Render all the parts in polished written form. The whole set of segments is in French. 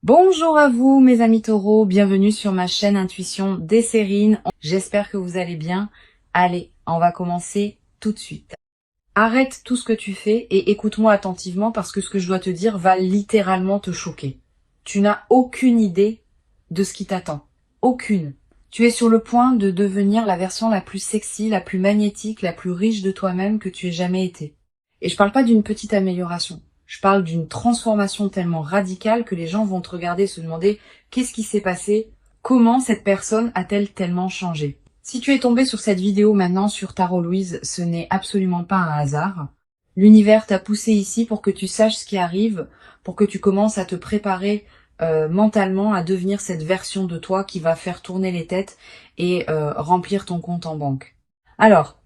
Bonjour à vous mes amis taureaux, bienvenue sur ma chaîne Intuition des Sérines. J'espère que vous allez bien. Allez, on va commencer tout de suite. Arrête tout ce que tu fais et écoute-moi attentivement parce que ce que je dois te dire va littéralement te choquer. Tu n'as aucune idée de ce qui t'attend. Aucune. Tu es sur le point de devenir la version la plus sexy, la plus magnétique, la plus riche de toi-même que tu aies jamais été. Et je parle pas d'une petite amélioration. Je parle d'une transformation tellement radicale que les gens vont te regarder et se demander qu'est-ce qui s'est passé, comment cette personne a-t-elle tellement changé. Si tu es tombé sur cette vidéo maintenant sur Tarot Louise, ce n'est absolument pas un hasard. L'univers t'a poussé ici pour que tu saches ce qui arrive, pour que tu commences à te préparer mentalement à devenir cette version de toi qui va faire tourner les têtes et remplir ton compte en banque. Alors,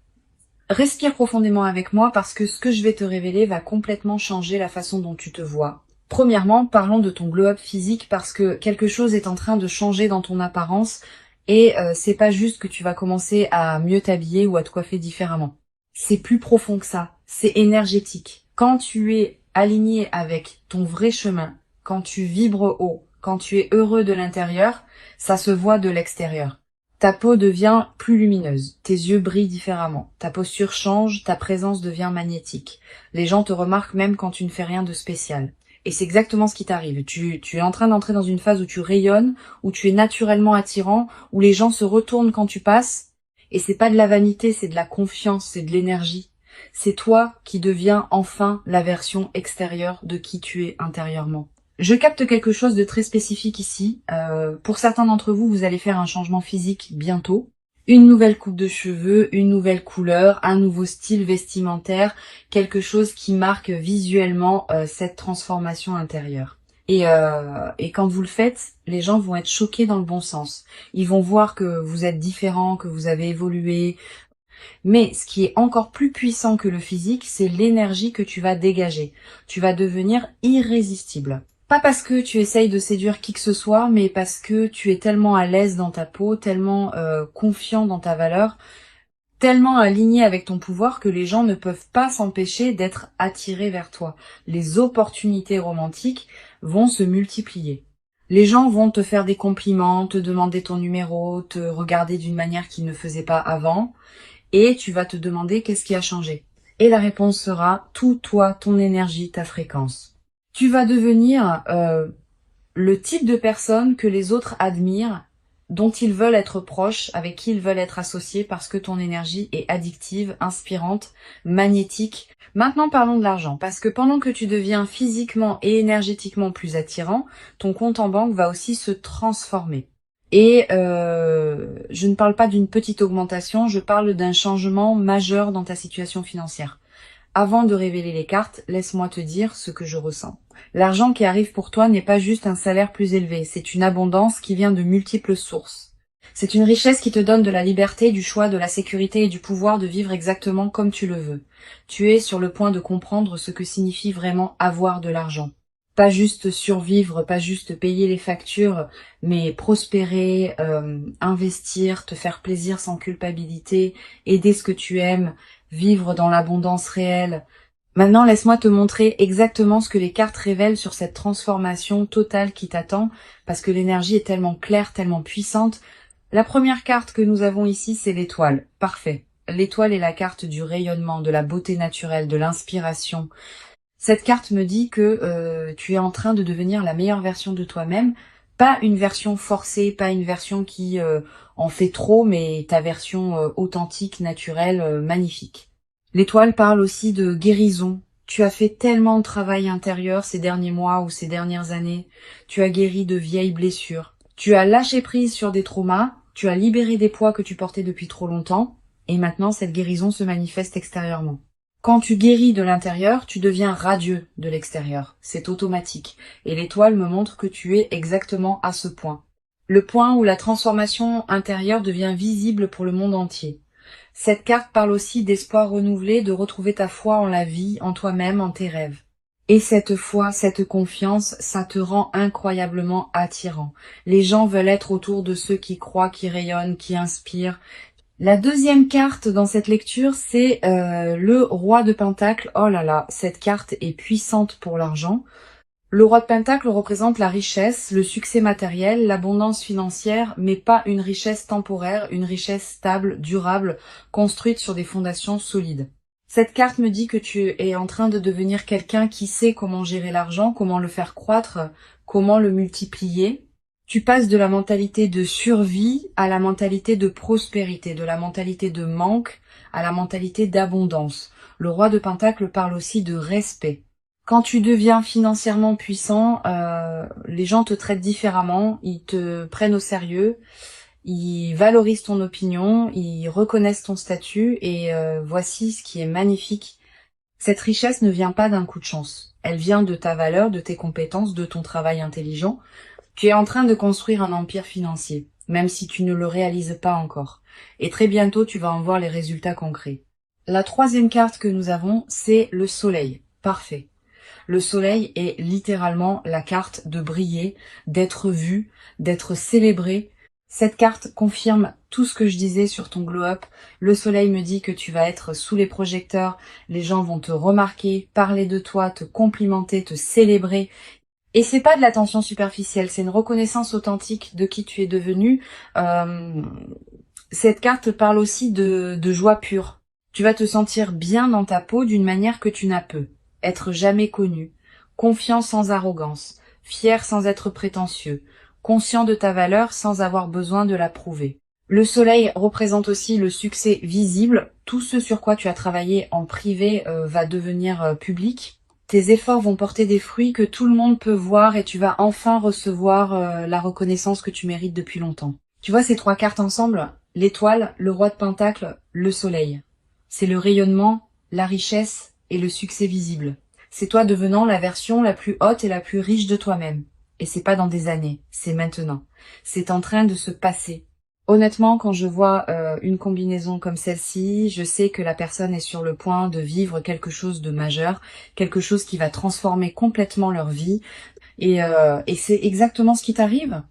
respire profondément avec moi parce que ce que je vais te révéler va complètement changer la façon dont tu te vois. Premièrement, parlons de ton glow-up physique parce que quelque chose est en train de changer dans ton apparence et c'est pas juste que tu vas commencer à mieux t'habiller ou à te coiffer différemment. C'est plus profond que ça, c'est énergétique. Quand tu es aligné avec ton vrai chemin, quand tu vibres haut, quand tu es heureux de l'intérieur, ça se voit de l'extérieur. Ta peau devient plus lumineuse, tes yeux brillent différemment, ta posture change, ta présence devient magnétique. Les gens te remarquent même quand tu ne fais rien de spécial. Et c'est exactement ce qui t'arrive. Tu es en train d'entrer dans une phase où tu rayonnes, où tu es naturellement attirant, où les gens se retournent quand tu passes. Et c'est pas de la vanité, c'est de la confiance, c'est de l'énergie. C'est toi qui deviens enfin la version extérieure de qui tu es intérieurement. Je capte quelque chose de très spécifique ici. Pour certains d'entre vous, vous allez faire un changement physique bientôt. Une nouvelle coupe de cheveux, une nouvelle couleur, un nouveau style vestimentaire, quelque chose qui marque visuellement cette transformation intérieure. Et quand vous le faites, les gens vont être choqués dans le bon sens. Ils vont voir que vous êtes différent, que vous avez évolué. Mais ce qui est encore plus puissant que le physique, c'est l'énergie que tu vas dégager. Tu vas devenir irrésistible. Pas parce que tu essayes de séduire qui que ce soit, mais parce que tu es tellement à l'aise dans ta peau, tellement confiant dans ta valeur, tellement aligné avec ton pouvoir que les gens ne peuvent pas s'empêcher d'être attirés vers toi. Les opportunités romantiques vont se multiplier. Les gens vont te faire des compliments, te demander ton numéro, te regarder d'une manière qu'ils ne faisaient pas avant, et tu vas te demander qu'est-ce qui a changé. Et la réponse sera tout toi, ton énergie, ta fréquence. Tu vas devenir le type de personne que les autres admirent, dont ils veulent être proches, avec qui ils veulent être associés parce que ton énergie est addictive, inspirante, magnétique. Maintenant parlons de l'argent, parce que pendant que tu deviens physiquement et énergétiquement plus attirant, ton compte en banque va aussi se transformer. Et je ne parle pas d'une petite augmentation, je parle d'un changement majeur dans ta situation financière. Avant de révéler les cartes, laisse-moi te dire ce que je ressens. L'argent qui arrive pour toi n'est pas juste un salaire plus élevé, c'est une abondance qui vient de multiples sources. C'est une richesse qui te donne de la liberté, du choix, de la sécurité et du pouvoir de vivre exactement comme tu le veux. Tu es sur le point de comprendre ce que signifie vraiment avoir de l'argent. Pas juste survivre, pas juste payer les factures, mais prospérer, investir, te faire plaisir sans culpabilité, aider ce que tu aimes, vivre dans l'abondance réelle. Maintenant, laisse-moi te montrer exactement ce que les cartes révèlent sur cette transformation totale qui t'attend, parce que l'énergie est tellement claire, tellement puissante. La première carte que nous avons ici, c'est l'étoile. Parfait. L'étoile est la carte du rayonnement, de la beauté naturelle, de l'inspiration. Cette carte me dit que tu es en train de devenir la meilleure version de toi-même, pas une version forcée, pas une version qui en fait trop, mais ta version authentique, naturelle, magnifique. L'étoile parle aussi de guérison. Tu as fait tellement de travail intérieur ces derniers mois ou ces dernières années. Tu as guéri de vieilles blessures. Tu as lâché prise sur des traumas. Tu as libéré des poids que tu portais depuis trop longtemps. Et maintenant, cette guérison se manifeste extérieurement. Quand tu guéris de l'intérieur, tu deviens radieux de l'extérieur. C'est automatique. Et l'étoile me montre que tu es exactement à ce point. Le point où la transformation intérieure devient visible pour le monde entier. Cette carte parle aussi d'espoir renouvelé, de retrouver ta foi en la vie, en toi-même, en tes rêves. Et cette foi, cette confiance, ça te rend incroyablement attirant. Les gens veulent être autour de ceux qui croient, qui rayonnent, qui inspirent. La deuxième carte dans cette lecture, c'est le roi de Pentacle. Oh là là, cette carte est puissante pour l'argent. Le roi de Pentacle représente la richesse, le succès matériel, l'abondance financière, mais pas une richesse temporaire, une richesse stable, durable, construite sur des fondations solides. Cette carte me dit que tu es en train de devenir quelqu'un qui sait comment gérer l'argent, comment le faire croître, comment le multiplier. Tu passes de la mentalité de survie à la mentalité de prospérité, de la mentalité de manque à la mentalité d'abondance. Le roi de Pentacle parle aussi de respect. Quand tu deviens financièrement puissant, les gens te traitent différemment, ils te prennent au sérieux, ils valorisent ton opinion, ils reconnaissent ton statut et voici ce qui est magnifique. Cette richesse ne vient pas d'un coup de chance. Elle vient de ta valeur, de tes compétences, de ton travail intelligent. Tu es en train de construire un empire financier, même si tu ne le réalises pas encore. Et très bientôt, tu vas en voir les résultats concrets. La troisième carte que nous avons, c'est le soleil. Parfait. Le soleil est littéralement la carte de briller, d'être vu, d'être célébré. Cette carte confirme tout ce que je disais sur ton glow-up. Le soleil me dit que tu vas être sous les projecteurs, les gens vont te remarquer, parler de toi, te complimenter, te célébrer. Et c'est pas de l'attention superficielle, c'est une reconnaissance authentique de qui tu es devenu. Cette carte parle aussi de joie pure. Tu vas te sentir bien dans ta peau d'une manière que tu n'as peu. Être jamais connu, confiant sans arrogance, fier sans être prétentieux, conscient de ta valeur sans avoir besoin de la prouver. Le soleil représente aussi le succès visible. Tout ce sur quoi tu as travaillé en privé va devenir public. Tes efforts vont porter des fruits que tout le monde peut voir et tu vas enfin recevoir la reconnaissance que tu mérites depuis longtemps. Tu vois ces trois cartes ensemble? L'étoile, le roi de Pentacle, le soleil. C'est le rayonnement, la richesse et le succès visible. C'est toi devenant la version la plus haute et la plus riche de toi-même. Et c'est pas dans des années, c'est maintenant. C'est en train de se passer. Honnêtement, quand je vois une combinaison comme celle-ci, je sais que la personne est sur le point de vivre quelque chose de majeur, quelque chose qui va transformer complètement leur vie. Et c'est exactement ce qui t'arrive.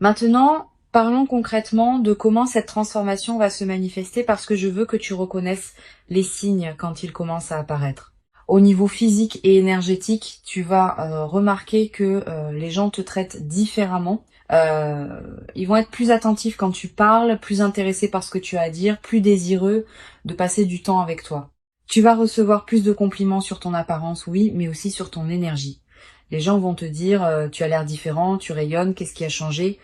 Maintenant, parlons concrètement de comment cette transformation va se manifester parce que je veux que tu reconnaisses les signes quand ils commencent à apparaître. Au niveau physique et énergétique, tu vas remarquer que les gens te traitent différemment. Ils vont être plus attentifs quand tu parles, plus intéressés par ce que tu as à dire, plus désireux de passer du temps avec toi. Tu vas recevoir plus de compliments sur ton apparence, oui, mais aussi sur ton énergie. Les gens vont te dire tu as l'air différent, tu rayonnes, qu'est-ce qui a changé?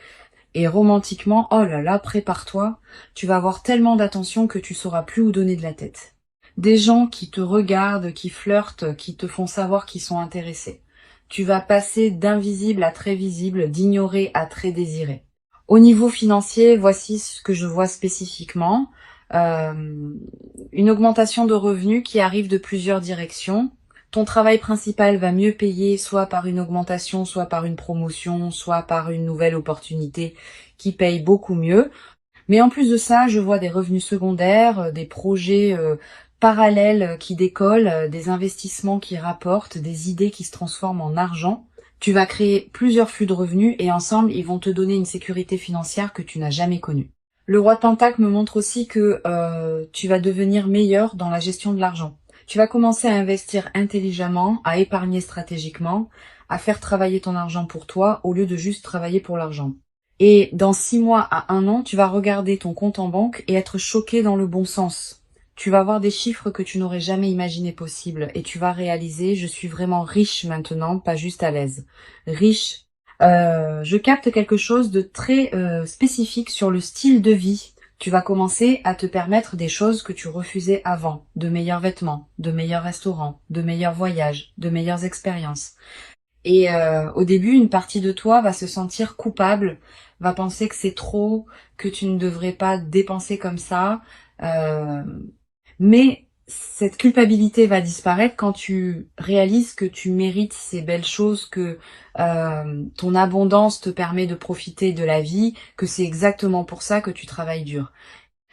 Et romantiquement, oh là là, prépare-toi, tu vas avoir tellement d'attention que tu sauras plus où donner de la tête. Des gens qui te regardent, qui flirtent, qui te font savoir qu'ils sont intéressés. Tu vas passer d'invisible à très visible, d'ignoré à très désiré. Au niveau financier, voici ce que je vois spécifiquement. Une augmentation de revenus qui arrive de plusieurs directions. Ton travail principal va mieux payer, soit par une augmentation, soit par une promotion, soit par une nouvelle opportunité qui paye beaucoup mieux. Mais en plus de ça, je vois des revenus secondaires, des projets parallèles qui décollent, des investissements qui rapportent, des idées qui se transforment en argent. Tu vas créer plusieurs flux de revenus et ensemble, ils vont te donner une sécurité financière que tu n'as jamais connue. Le roi de Pentacle me montre aussi que tu vas devenir meilleur dans la gestion de l'argent. Tu vas commencer à investir intelligemment, à épargner stratégiquement, à faire travailler ton argent pour toi au lieu de juste travailler pour l'argent. Et dans 6 mois à 1 an, tu vas regarder ton compte en banque et être choqué dans le bon sens. Tu vas voir des chiffres que tu n'aurais jamais imaginé possibles et tu vas réaliser, je suis vraiment riche maintenant, pas juste à l'aise. Riche. Je capte quelque chose de très spécifique sur le style de vie. Tu vas commencer à te permettre des choses que tu refusais avant. De meilleurs vêtements, de meilleurs restaurants, de meilleurs voyages, de meilleures expériences. Et au début, une partie de toi va se sentir coupable, va penser que c'est trop, que tu ne devrais pas dépenser comme ça. Mais cette culpabilité va disparaître quand tu réalises que tu mérites ces belles choses, que ton abondance te permet de profiter de la vie, que c'est exactement pour ça que tu travailles dur.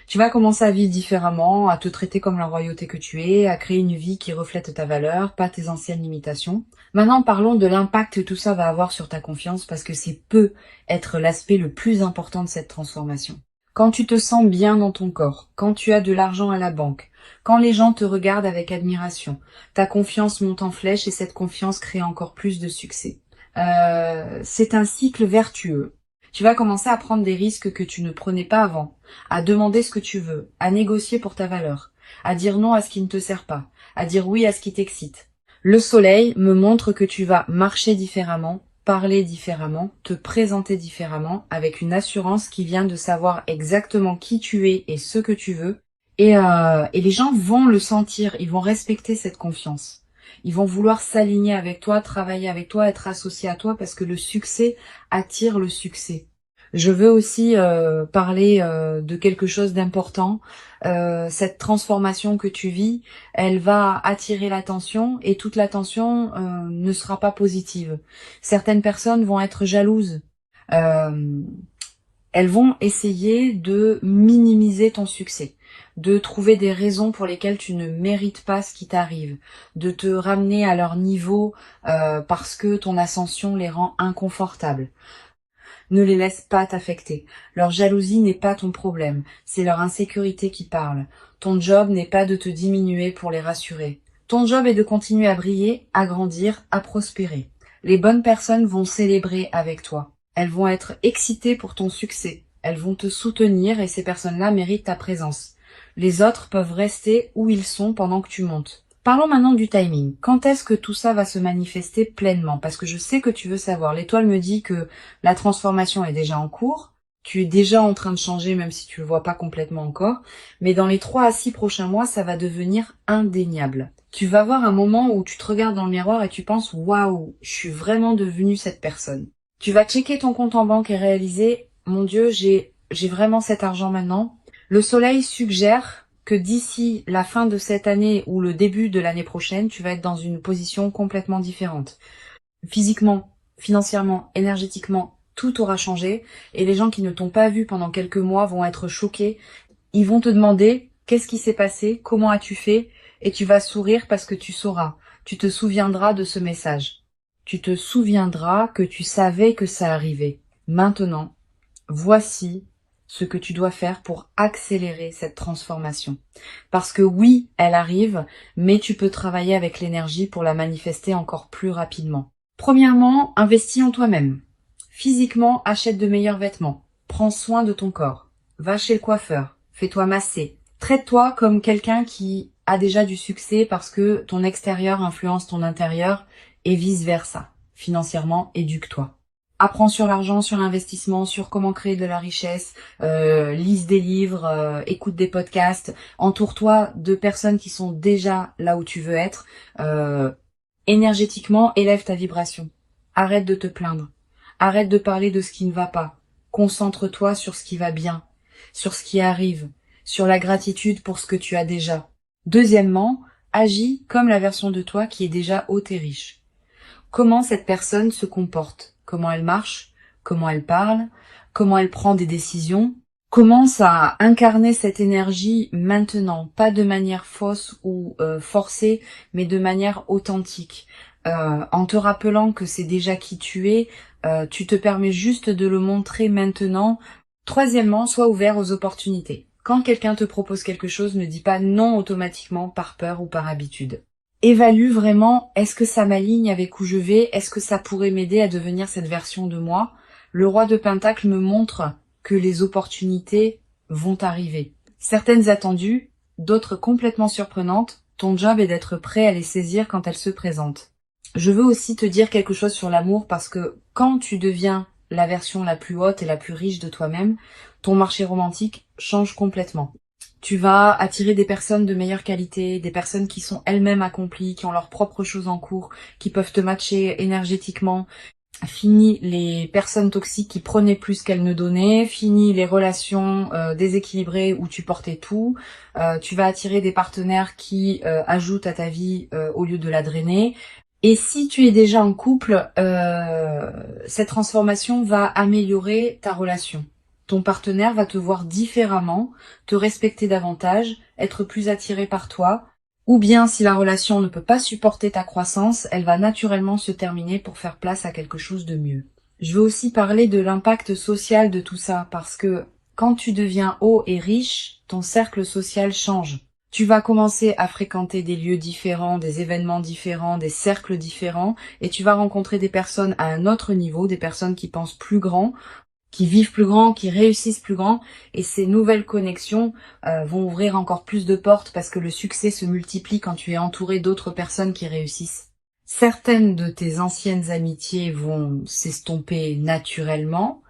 Tu vas commencer à vivre différemment, à te traiter comme la royauté que tu es, à créer une vie qui reflète ta valeur, pas tes anciennes limitations. Maintenant, parlons de l'impact que tout ça va avoir sur ta confiance parce que c'est peut être l'aspect le plus important de cette transformation. Quand tu te sens bien dans ton corps, quand tu as de l'argent à la banque, quand les gens te regardent avec admiration, ta confiance monte en flèche et cette confiance crée encore plus de succès. C'est un cycle vertueux. Tu vas commencer à prendre des risques que tu ne prenais pas avant, à demander ce que tu veux, à négocier pour ta valeur, à dire non à ce qui ne te sert pas, à dire oui à ce qui t'excite. Le soleil me montre que tu vas marcher différemment, parler différemment, te présenter différemment, avec une assurance qui vient de savoir exactement qui tu es et ce que tu veux. Et les gens vont le sentir, ils vont respecter cette confiance. Ils vont vouloir s'aligner avec toi, travailler avec toi, être associés à toi parce que le succès attire le succès. Je veux aussi parler de quelque chose d'important. Cette transformation que tu vis, elle va attirer l'attention et toute l'attention ne sera pas positive. Certaines personnes vont être jalouses. Euh, Elles vont essayer de minimiser ton succès, de trouver des raisons pour lesquelles tu ne mérites pas ce qui t'arrive, de te ramener à leur niveau parce que ton ascension les rend inconfortables. Ne les laisse pas t'affecter. Leur jalousie n'est pas ton problème, c'est leur insécurité qui parle. Ton job n'est pas de te diminuer pour les rassurer. Ton job est de continuer à briller, à grandir, à prospérer. Les bonnes personnes vont célébrer avec toi. Elles vont être excitées pour ton succès. Elles vont te soutenir et ces personnes-là méritent ta présence. Les autres peuvent rester où ils sont pendant que tu montes. Parlons maintenant du timing. Quand est-ce que tout ça va se manifester pleinement? Parce que je sais que tu veux savoir. L'étoile me dit que la transformation est déjà en cours. Tu es déjà en train de changer, même si tu le vois pas complètement encore. Mais dans les 3 à 6 prochains mois, ça va devenir indéniable. Tu vas avoir un moment où tu te regardes dans le miroir et tu penses, waouh, je suis vraiment devenue cette personne. Tu vas checker ton compte en banque et réaliser, mon Dieu, j'ai vraiment cet argent maintenant. Le soleil suggère que d'ici la fin de cette année ou le début de l'année prochaine, tu vas être dans une position complètement différente. Physiquement, financièrement, énergétiquement, tout aura changé et les gens qui ne t'ont pas vu pendant quelques mois vont être choqués. Ils vont te demander qu'est-ce qui s'est passé, comment as-tu fait et tu vas sourire parce que tu sauras. Tu te souviendras de ce message. Tu te souviendras que tu savais que ça arrivait. Maintenant, voici ce que tu dois faire pour accélérer cette transformation. Parce que oui, elle arrive, mais tu peux travailler avec l'énergie pour la manifester encore plus rapidement. Premièrement, investis en toi-même. Physiquement, achète de meilleurs vêtements. Prends soin de ton corps. Va chez le coiffeur. Fais-toi masser. Traite-toi comme quelqu'un qui a déjà du succès parce que ton extérieur influence ton intérieur et vice-versa. Financièrement, éduque-toi. Apprends sur l'argent, sur l'investissement, sur comment créer de la richesse, lise des livres, écoute des podcasts, entoure-toi de personnes qui sont déjà là où tu veux être. Énergétiquement, élève ta vibration. Arrête de te plaindre. Arrête de parler de ce qui ne va pas. Concentre-toi sur ce qui va bien, sur ce qui arrive, sur la gratitude pour ce que tu as déjà. Deuxièmement, agis comme la version de toi qui est déjà haute et riche. Comment cette personne se comporte, comment elle marche, comment elle parle, comment elle prend des décisions. Commence à incarner cette énergie maintenant, pas de manière fausse ou forcée, mais de manière authentique. En te rappelant que c'est déjà qui tu es, tu te permets juste de le montrer maintenant. Troisièmement, sois ouvert aux opportunités. Quand quelqu'un te propose quelque chose, ne dis pas non automatiquement par peur ou par habitude. Évalue vraiment, est-ce que ça m'aligne avec où je vais? Est-ce que ça pourrait m'aider à devenir cette version de moi? Le roi de Pentacle me montre que les opportunités vont arriver. Certaines attendues, d'autres complètement surprenantes. Ton job est d'être prêt à les saisir quand elles se présentent. Je veux aussi te dire quelque chose sur l'amour parce que quand tu deviens la version la plus haute et la plus riche de toi-même, ton marché romantique change complètement. Tu vas attirer des personnes de meilleure qualité, des personnes qui sont elles-mêmes accomplies, qui ont leurs propres choses en cours, qui peuvent te matcher énergétiquement. Fini les personnes toxiques qui prenaient plus qu'elles ne donnaient, fini les relations déséquilibrées où tu portais tout. Tu vas attirer des partenaires qui ajoutent à ta vie au lieu de la drainer. Et si tu es déjà en couple, cette transformation va améliorer ta relation. Ton partenaire va te voir différemment, te respecter davantage, être plus attiré par toi. Ou bien, si la relation ne peut pas supporter ta croissance, elle va naturellement se terminer pour faire place à quelque chose de mieux. Je veux aussi parler de l'impact social de tout ça, parce que quand tu deviens haut et riche, ton cercle social change. Tu vas commencer à fréquenter des lieux différents, des événements différents, des cercles différents, et tu vas rencontrer des personnes à un autre niveau, des personnes qui pensent plus grand, qui vivent plus grand, qui réussissent plus grand, et ces nouvelles connexions vont ouvrir encore plus de portes parce que le succès se multiplie quand tu es entouré d'autres personnes qui réussissent. Certaines de tes anciennes amitiés vont s'estomper naturellement,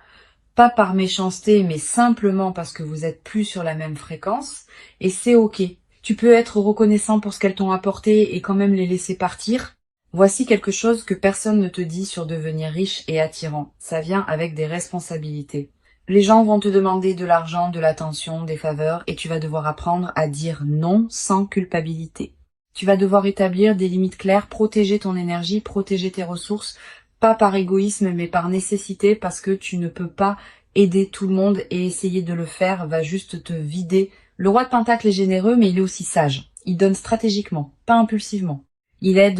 pas par méchanceté, mais simplement parce que vous êtes plus sur la même fréquence, et c'est ok. Tu peux être reconnaissant pour ce qu'elles t'ont apporté et quand même les laisser partir. Voici quelque chose que personne ne te dit sur devenir riche et attirant. Ça vient avec des responsabilités. Les gens vont te demander de l'argent, de l'attention, des faveurs, et tu vas devoir apprendre à dire non sans culpabilité. Tu vas devoir établir des limites claires, protéger ton énergie, protéger tes ressources, pas par égoïsme mais par nécessité, parce que tu ne peux pas aider tout le monde et essayer de le faire va juste te vider. Le roi de Pentacle est généreux mais il est aussi sage. Il donne stratégiquement, pas impulsivement. Il aide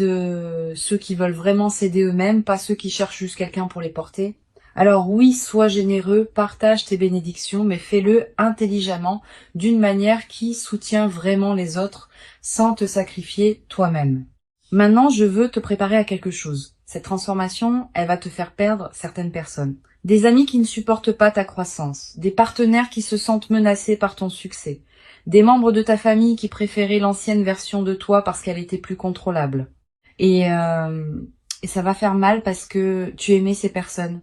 ceux qui veulent vraiment s'aider eux-mêmes, pas ceux qui cherchent juste quelqu'un pour les porter. Alors oui, sois généreux, partage tes bénédictions, mais fais-le intelligemment, d'une manière qui soutient vraiment les autres, sans te sacrifier toi-même. Maintenant, je veux te préparer à quelque chose. Cette transformation, elle va te faire perdre certaines personnes. Des amis qui ne supportent pas ta croissance, des partenaires qui se sentent menacés par ton succès, des membres de ta famille qui préféraient l'ancienne version de toi parce qu'elle était plus contrôlable. Et ça va faire mal parce que tu aimais ces personnes.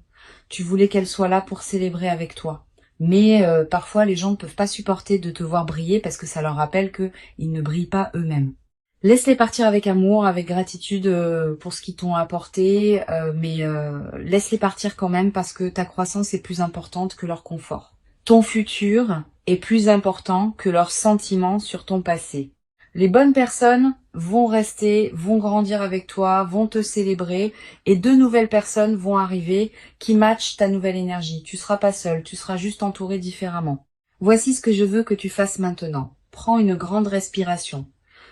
Tu voulais qu'elles soient là pour célébrer avec toi. Mais parfois, les gens ne peuvent pas supporter de te voir briller parce que ça leur rappelle qu'ils ne brillent pas eux-mêmes. Laisse-les partir avec amour, avec gratitude pour ce qu'ils t'ont apporté, mais laisse-les partir quand même parce que ta croissance est plus importante que leur confort. Ton futur est plus important que leurs sentiments sur ton passé. Les bonnes personnes vont rester, vont grandir avec toi, vont te célébrer et de nouvelles personnes vont arriver qui matchent ta nouvelle énergie. Tu seras pas seul, tu seras juste entouré différemment. Voici ce que je veux que tu fasses maintenant. Prends une grande respiration.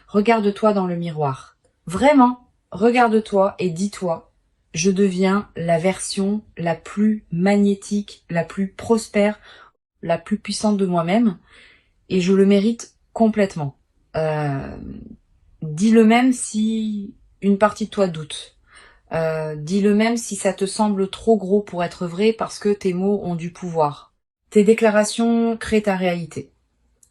Regarde-toi dans le miroir. Vraiment, regarde-toi et dis-toi, je deviens la version la plus magnétique, la plus prospère, la plus puissante de moi-même et je le mérite complètement. Dis-le même si une partie de toi doute. Dis-le même si ça te semble trop gros pour être vrai parce que tes mots ont du pouvoir. Tes déclarations créent ta réalité.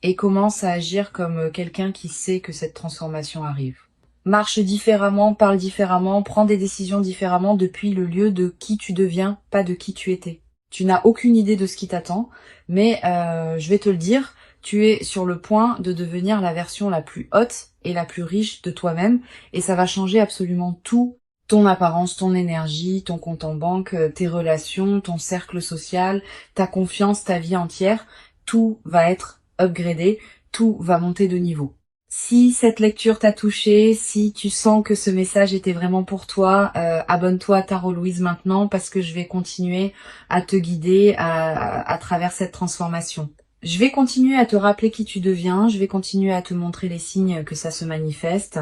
Et commence à agir comme quelqu'un qui sait que cette transformation arrive. Marche différemment, parle différemment, prends des décisions différemment depuis le lieu de qui tu deviens, pas de qui tu étais. Tu n'as aucune idée de ce qui t'attend, mais je vais te le dire, tu es sur le point de devenir la version la plus haute et la plus riche de toi-même, et ça va changer absolument tout, ton apparence, ton énergie, ton compte en banque, tes relations, ton cercle social, ta confiance, ta vie entière, tout va être upgradé, tout va monter de niveau. Si cette lecture t'a touché, si tu sens que ce message était vraiment pour toi, abonne-toi à Tarot Louise maintenant parce que je vais continuer à te guider à travers cette transformation. Je vais continuer à te rappeler qui tu deviens, je vais continuer à te montrer les signes que ça se manifeste.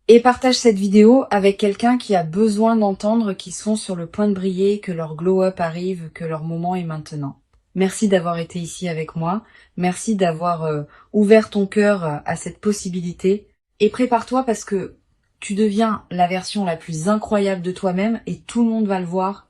Et partage cette vidéo avec quelqu'un qui a besoin d'entendre qu'ils sont sur le point de briller, que leur glow-up arrive, que leur moment est maintenant. Merci d'avoir été ici avec moi. Merci d'avoir ouvert ton cœur à cette possibilité. Et prépare-toi parce que tu deviens la version la plus incroyable de toi-même et tout le monde va le voir